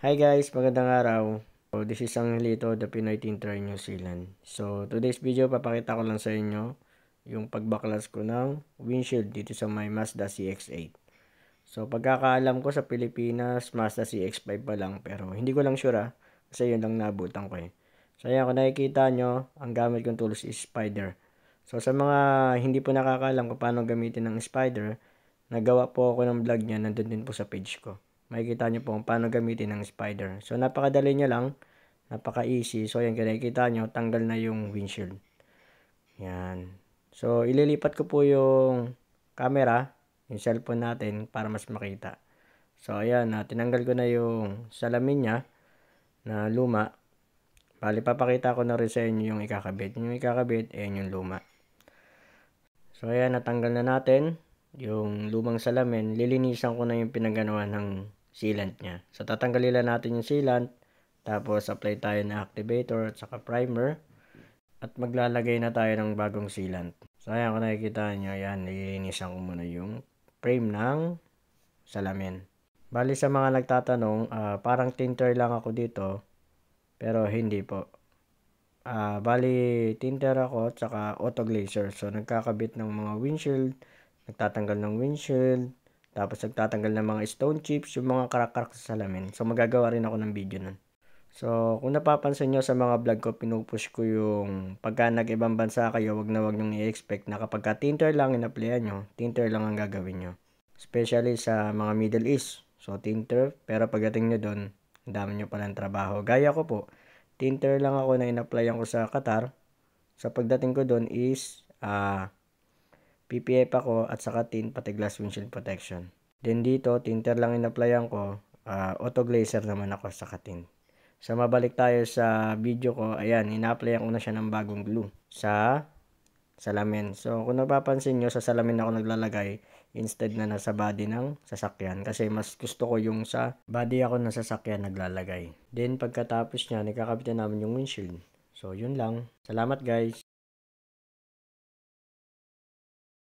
Hi guys, magandang araw. So, this is Ang Lito, the Pinoy Tinter New Zealand. So, today's video, papakita ko lang sa inyo yung pagbaklas ko ng windshield dito sa may Mazda CX-8. So, pagkakaalam ko sa Pilipinas, Mazda CX-5 pa lang, pero hindi ko lang sure kasi yun lang naabutan ko eh. So, ayan, kung nakikita nyo, ang gamit kong tools is spider. So, sa mga hindi po nakakaalam kung paano gamitin ng spider, nagawa po ako ng vlog niya, nandun din po sa page ko. Makikita nyo po kung paano gamitin ng spider. So, napakadali nyo lang. Napaka-easy. So, yan, nakikita nyo, tanggal na yung windshield. Yan. So, ililipat ko po yung camera, yung cellphone natin, para mas makita. So, ayan, tinanggal ko na yung salamin niya na luma. Bali, papakita ko na rin sa inyo yung ikakabit. Yung ikakabit, ayan yung luma. So, ayan, natanggal na natin yung lumang salamin. Lilinisan ko na yung pinaganawa ng sealant niya. So, tatanggalin lang natin yung sealant. Tapos, apply tayo ng activator at saka primer. At maglalagay na tayo ng bagong sealant. So, ayan, kung nakikita nyo, ayan, nililinisan ko muna yung frame ng salamin. Bali, sa mga nagtatanong, parang tinter lang ako dito. Pero hindi po. Bali, tinter ako at saka auto glazer. So, nagkakabit ng mga windshield, nagtatanggal ng windshield, tapos nagtatanggal ng mga stone chips, yung mga crack-crack sa salamin. So, magagawa rin ako ng video nun. So, kung napapansin nyo sa mga vlog ko, pinupush ko yung pagka nag-ibang bansa kayo, wag na wag nyong i-expect na kapag ka tinter lang in-applyan nyo, tinter lang ang gagawin nyo. Especially sa mga Middle East. So, tinter, pero pagdating nyo doon, ang dami nyo palang trabaho. Gaya ko po, tinter lang ako na in-applyan ko sa Qatar. So, pagdating ko doon is, PPF ako at saka tint, pati glass windshield protection. Then dito, tinter lang in-applyan ko, auto glazer naman ako sa tint. So, mabalik tayo sa video ko. Ayan, ina-applyan ko na siya ng bagong glue sa salamin. So, kung napapansin nyo, sa salamin ako naglalagay instead na nasa body ng sasakyan. Kasi mas gusto ko yung sa body ako ng sasakyan naglalagay. Then, pagkatapos niya, nakakabit na namin yung windshield. So, yun lang. Salamat guys!